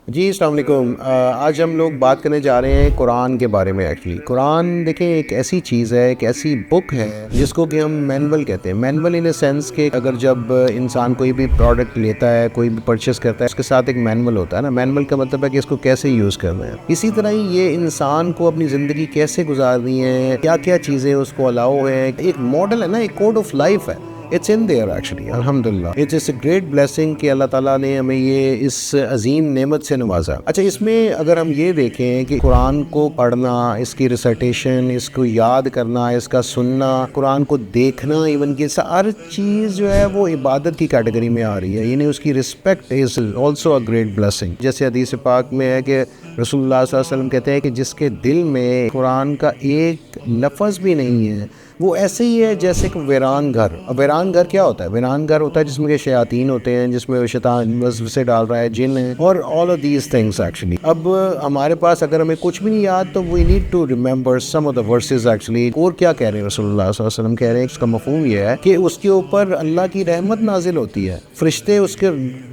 جی السلام علیکم۔ آج ہم لوگ بات کرنے جا رہے ہیں قرآن کے بارے میں۔ ایکچولی قرآن دیکھیں ایک ایسی چیز ہے، ایک ایسی بک ہے جس کو کہ ہم مینول کہتے ہیں۔ مینول ان اے سینس کہ اگر جب انسان کوئی بھی پروڈکٹ لیتا ہے، کوئی بھی پرچیز کرتا ہے، اس کے ساتھ ایک مینول ہوتا ہے نا۔ مینول کا مطلب ہے کہ اس کو کیسے یوز کرنا ہے۔ اسی طرح ہی یہ انسان کو اپنی زندگی کیسے گزارنی ہے، کیا کیا چیزیں اس کو الاؤ ہے، ایک ماڈل ہے نا، ایک کوڈ آف لائف ہے۔ It's in there actually الحمدللہ۔ It is a great blessing کہ اللہ تعالیٰ نے ہمیں یہ اس عظیم نعمت سے نوازا۔ اچھا، اس میں اگر ہم یہ دیکھیں کہ قرآن کو پڑھنا، اس کی ریسائٹیشن، اس کو یاد کرنا، اس کا سننا، قرآن کو دیکھنا، ایون کہ ہر چیز جو ہے وہ عبادت کی کیٹیگری میں آ رہی ہے، یعنی اس کی respect is also a great blessing. جیسے حدیث پاک میں ہے کہ رسول اللہ صلی اللہ علیہ وسلم کہتے ہیں کہ جس کے دل میں قرآن کا ایک لفظ بھی نہیں ہے، وہ ایسے ہی ہے جیسے کہ ویران گھر۔ اب ویران گھر کیا ہوتا ہے؟ ویران گھر ہوتا ہے جس میں شیاطین ہوتے ہیں، جس میں شیطان وسوسے ڈال رہا ہے، جن ہے، اور all of these things actually۔ اب ہمارے پاس اگر ہمیں کچھ بھی نہیں یاد تو we need to remember some of the verses actually۔ اور کیا کہہ رہے ہیں رسول اللہ صلی اللہ علیہ وسلم؟ کہہ رہے ہیں اس کا مفہوم یہ ہے کہ اس کے اوپر اللہ کی رحمت نازل ہوتی ہے، فرشتے اس کے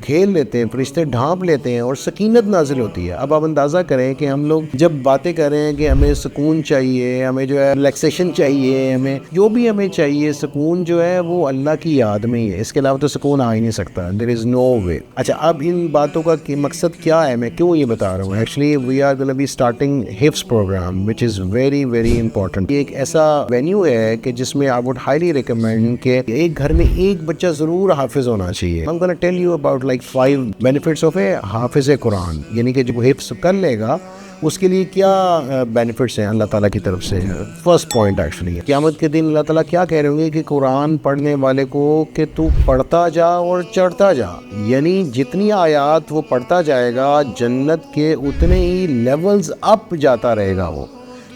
گھیر لیتے ہیں، فرشتے ڈھانپ لیتے ہیں، اور سکینت نازل ہوتی ہے۔ اب آپ اندازہ کریں کہ ہم لوگ جب باتیں کر رہے ہیں کہ ہمیں سکون چاہیے، ہمیں جو ہے ریلیکسیشن چاہیے، ہمیں جو بھی ہمیں چاہیے، سکون جو ہے وہ اللہ کی یاد میں ہی ہے۔ اس کے علاوہ تو سکون آ ہی نہیں سکتا۔ دیر از نو وے۔ اچھا، اب ان باتوں کا مقصد کیا ہے، میں کیوں یہ بتا رہا ہوں؟ Actually we are gonna be starting حفظ program which is very very important. یہ ایک ایسا وینیو ہے کہ جس میں آئی وڈ ہائیلی ریکمینڈ کہ ایک گھر میں ایک بچہ ضرور حافظ ہونا چاہیے۔ I'm gonna tell you about like 5 benefits of a حافظ قرآن، یعنی کہ جب وہ حفظ کر لے گا اس کے لیے کیا بینیفٹس ہیں اللہ تعالیٰ کی طرف سے۔ فرسٹ پوائنٹ ایکچولی قیامت کے دن اللہ تعالیٰ کیا کہہ رہے ہوں گے کہ قرآن پڑھنے والے کو کہ تو پڑھتا جا اور چڑھتا جا، یعنی جتنی آیات وہ پڑھتا جائے گا جنت کے اتنے ہی لیولز اپ جاتا رہے گا وہ۔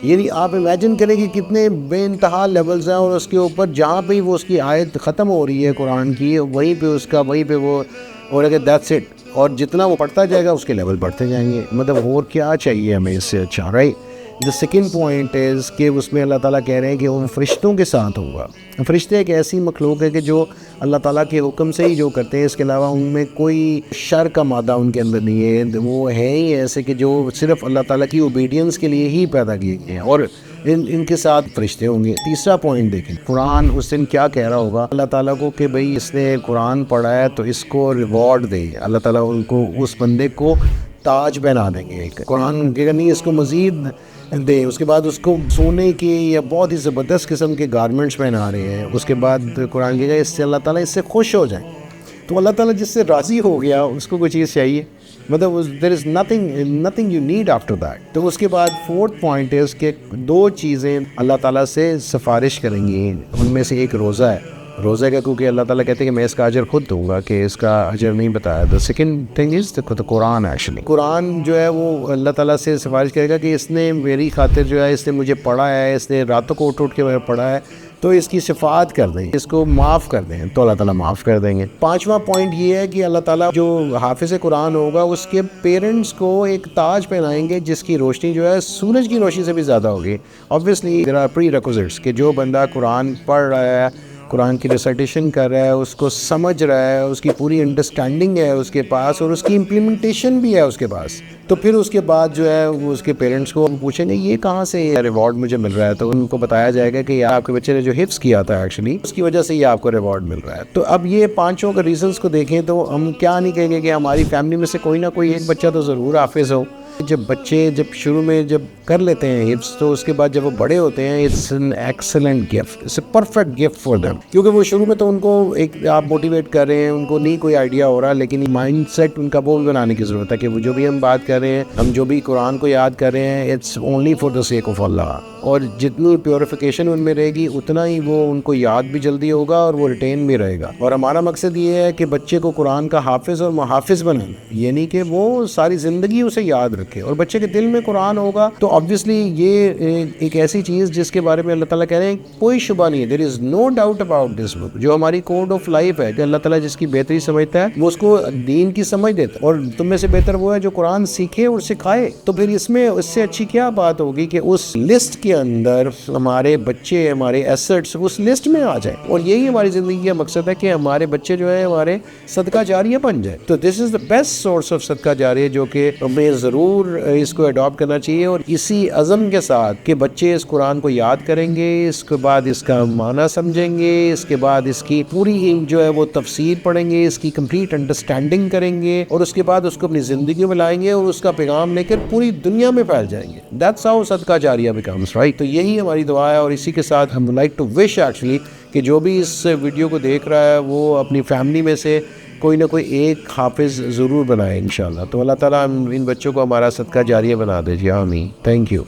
یعنی آپ امیجن کریں کہ کتنے بے انتہا لیولز ہیں، اور اس کے اوپر جہاں پہ وہ اس کی آیت ختم ہو رہی ہے قرآن کی، وہیں پہ وہ اور اگر دیٹس اٹ، اور جتنا وہ پڑھتا جائے گا اس کے لیول بڑھتے جائیں گے۔ مطلب اور کیا چاہیے ہمیں اس سے اچھا، right? The second point is کہ اس میں اللہ تعالیٰ کہہ رہے ہیں کہ وہ فرشتوں کے ساتھ ہوگا۔ فرشتے ایک ایسی مخلوق ہے کہ جو اللہ تعالیٰ کے حکم سے ہی جو کرتے ہیں، اس کے علاوہ ان میں کوئی شر کا مادہ ان کے اندر نہیں ہے۔ وہ ہیں ہی ایسے کہ جو صرف اللہ تعالیٰ کی اوبیڈینس کے لیے ہی پیدا کیے گئے ہیں، اور ان کے ساتھ فرشتے ہوں گے۔ تیسرا پوائنٹ دیکھیں، قرآن اس دن کیا کہہ رہا ہوگا اللہ تعالیٰ کو کہ بھئی اس نے قرآن پڑھا ہے تو اس کو ریوارڈ دے۔ اللہ تعالیٰ ان کو، اس بندے کو تاج پہنا دیں گے۔ قرآن کے نہیں، اس کو مزید دے، اس کے بعد اس کو سونے کے یا بہت ہی زبردست قسم کے گارمنٹس پہنا رہے ہیں۔ اس کے بعد قرآن کہے گا اس سے اللہ تعالیٰ اس سے خوش ہو جائیں۔ تو اللہ تعالیٰ جس سے راضی ہو گیا اس کو کوئی چیز چاہیے، مطلب there is nothing you need after that۔ تو اس کے بعد فورتھ پوائنٹ ہے کہ 2 چیزیں اللہ تعالیٰ سے سفارش کریں گی، ان میں سے ایک روزہ ہے۔ روزہ کا کیونکہ اللہ تعالیٰ کہتے ہیں کہ میں اس کا اجر خود دوں گا، کہ اس کا اجر نہیں بتایا۔ The second thing is the Quran. Actually قرآن جو ہے وہ اللہ تعالیٰ سے سفارش کرے گا کہ اس نے میری خاطر جو ہے، اس نے مجھے پڑھا ہے، اس نے راتوں کو اٹھ کے پڑھا ہے، تو اس کی شفاعت کر دیں، اس کو معاف کر دیں، تو اللہ تعالیٰ معاف کر دیں گے۔ 5واں پوائنٹ یہ ہے کہ اللہ تعالیٰ جو حافظ قرآن ہوگا اس کے پیرنٹس کو ایک تاج پہنائیں گے جس کی روشنی جو ہے سورج کی روشنی سے بھی زیادہ ہوگی۔ obviously there are prerequisites کہ جو بندہ قرآن پڑھ رہا ہے، قرآن کی ریسائٹیشن کر رہا ہے، اس کو سمجھ رہا ہے، اس کی پوری انڈرسٹینڈنگ ہے اس کے پاس، اور اس کی امپلیمنٹیشن بھی ہے اس کے پاس، تو پھر اس کے بعد جو ہے وہ اس کے پیرنٹس کو پوچھیں گے یہ کہاں سے ریوارڈ مجھے مل رہا ہے، تو ان کو بتایا جائے گا کہ یہ آپ کے بچے نے جو حفظ کیا تھا ایکچولی اس کی وجہ سے یہ آپ کو ریوارڈ مل رہا ہے۔ تو اب یہ 5 کا ریزنس کو دیکھیں تو ہم کیا نہیں کہیں گے کہ ہماری فیملی میں سے کوئی نہ کوئی ایک بچہ تو ضرور حافظ ہو۔ جب بچے جب شروع میں جب کر لیتے ہیں حفظ، تو اس کے بعد جب وہ بڑے ہوتے ہیں it's an excellent gift, it's a perfect gift for them, کیونکہ وہ شروع میں تو ان کو ایک آپ موٹیویٹ کر رہے ہیں، ان کو نہیں کوئی آئیڈیا ہو رہا، لیکن مائنڈ سیٹ ان کا وہ بنانے کی ضرورت ہے کہ وہ جو بھی ہم بات کر رہے ہیں، ہم جو بھی قرآن کو یاد کر رہے ہیں، it's only for the sake of Allah, اور جتنی پیوریفیکیشن ان میں رہے گی اتنا ہی وہ ان کو یاد بھی جلدی ہوگا اور وہ ریٹین بھی رہے گا۔ اور ہمارا مقصد یہ ہے کہ بچے کو قرآن کا حافظ اور محافظ بنانا، یعنی کہ وہ ساری زندگی اسے یاد رکھے۔ رکھے اور بچے کے دل میں قرآن ہوگا تو آبویسلی یہ ایک ایسی چیز جس کے بارے میں اللہ تعالیٰ کہہ رہے ہیں کوئی شبہ نہیں ہے, دیر از نو ڈاؤٹ اباؤٹ دس بک, جو ہماری کوڈ آف لائف ہے کہ اللہ تعالیٰ جس کی بہتری سمجھتا ہے وہ اس کو دین کی سمجھ دیتا ہے, اور تم میں سے بہتر وہ ہے جو قرآن سیکھے اور سکھائے. تو پھر اس میں اس سے اچھی کیا بات ہوگی کہ اس لسٹ کے اندر ہمارے بچے, ہمارے ایسٹس اس لسٹ میں آ جائیں, اور یہی ہماری زندگی کا مقصد ہے کہ ہمارے بچے جو ہیں ہمارے صدقہ جاریہ بن جائے. تو دس از دا بیسٹ سورس آف صدقہ جاریہ جو کہ ہمیں ضرور اس کو اڈاپٹ کرنا چاہیے, اور اسی عزم کے ساتھ کہ بچے اس قرآن کو یاد کریں گے, اس کے بعد اس کا معنی سمجھیں گے, اس کے بعد اس کی پوری جو ہے وہ تفسیر پڑھیں گے, اس کی کمپلیٹ انڈرسٹینڈنگ کریں گے, اور اس کے بعد اس کو اپنی زندگی میں لائیں گے اور اس کا پیغام لے کر پوری دنیا میں پھیل جائیں گے. دیٹس ہاؤ صدقہ جاریہ بیکمز رائٹ. تو یہی ہماری دعا ہے, اور اسی کے ساتھ ہم لائک ٹو وش ایکچولی کہ جو بھی اس ویڈیو کو دیکھ رہا ہے وہ اپنی فیملی میں سے کوئی نہ کوئی ایک حافظ ضرور بنائے انشاءاللہ. تو اللہ تعالیٰ ان بچوں کو ہمارا صدقہ جاریہ بنا دے. جی آمین. Thank you.